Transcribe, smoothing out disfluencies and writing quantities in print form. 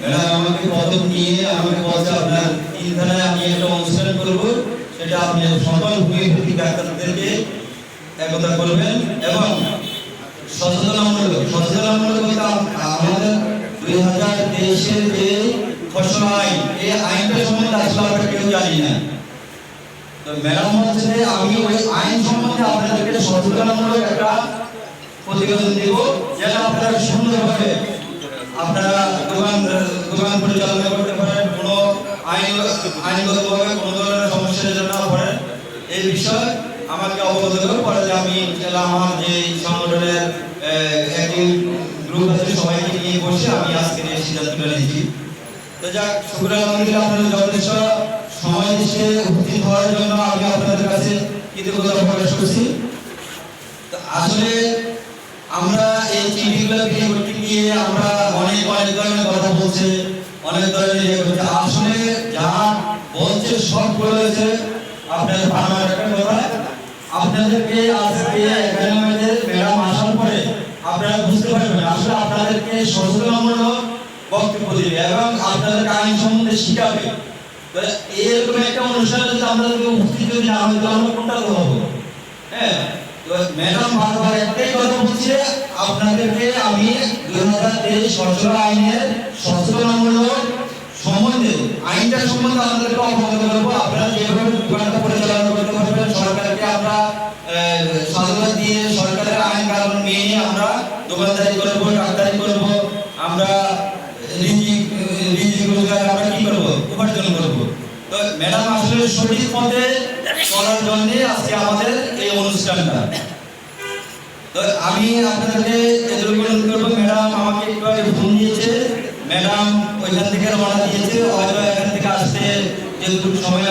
Madam আমাকে পদক নিয়ে আমাকে বলছে আপনার 3 ধারায় আমি একটা অনুষ্ঠান করব, সেটা আপনি সকল ভূমিভিত্তিক ডাক্তারদেরকে একতা করবেন এবং সচেতনামূলক বলতে আমাদের 2023-এর যে ফসল আইন, এই আইনটা সম্বন্ধে আসলে আমরা কেউ জানি না। তো ম্যাডাম হচ্ছে যে আমি ওই আইন সম্বন্ধে আপনাদেরকে সচেতনামূলক একটা প্রতিবেদন দেব, যেন আপনারা সুন্দরভাবে আপনারা দোকান পরিচালনা করতে পারেন, কোনো আইনগতভাবে কোনো ধরনের সমস্যার জন্য না পড়েন। এই বিষয়ে আমাকে অবগত করে যে আমি আমার যে সংগঠনের একটি গ্রুপ আছে সবাইকে নিয়ে বসে আমি আজকে এই সিদ্ধান্তটা নিয়েছি। তো যাক, শুক্র আলহামদুলিল্লাহ আপনারা যথেষ্ট সময় দিচ্ছে উপস্থিত হওয়ার জন্য আমি আপনাদের কাছে কৃতজ্ঞতা প্রকাশ করছি। তো আসলে আমরা এই চিঠিগুলো বিক্রি করতে গিয়ে আমরা অনেক ধরনের কথা বলছে, অনেক ধরনের ইয়ে করছে। আসলে যা বলছে সব বলেছে আপনাদের আমার একটা কথা, আপনাদেরকে আজকে এখানে আমাদের ম্যাডাম আসার পরে আপনারা বুঝতে পারবেন আসলে আপনাদেরকে সচেতনমূলক বক্তব্য দিবে এবং আপনাদেরকে আইন সম্বন্ধে শিখাবে। এরকম একটা অনুষ্ঠানে যদি আপনাদেরকে উপস্থিত যদি না হয় তাহলে আমরা কোনটা হবো? হ্যাঁ, তো ম্যাডাম বারবার একটাই কথা বলছে, আপনাদেরকে আমি 2023 ফসল আইনের সচেতনমূলক সম্বন্ধে আইনটা সম্বন্ধে আপনাদেরকে অবগত করবো। আপনারা যেভাবে দোকানটা পরিচালনা করতে পারবেন, সরকারকে আমরা স্বাধীনতা দিয়ে সরকারের আইন কানুন মেনে আমরা দোকানদারি করবো, ডাক্তারি করবো, আমরা রোজগার আমরা কি করবো, উপার্জন করবো। তো ম্যাডাম আসলে সঠিক পথে চলার জন্য আজকে আমাদের এই অনুষ্ঠানটা। তো আমি আপনাদেরকে অনুরোধ করবো, ম্যাডাম আমাকে একটু আগে ফোন দিয়েছে, ম্যাডাম ওইখান থেকে রওনা দিয়েছে, হয়তো এখান থেকে আসতে যেটুকু সময়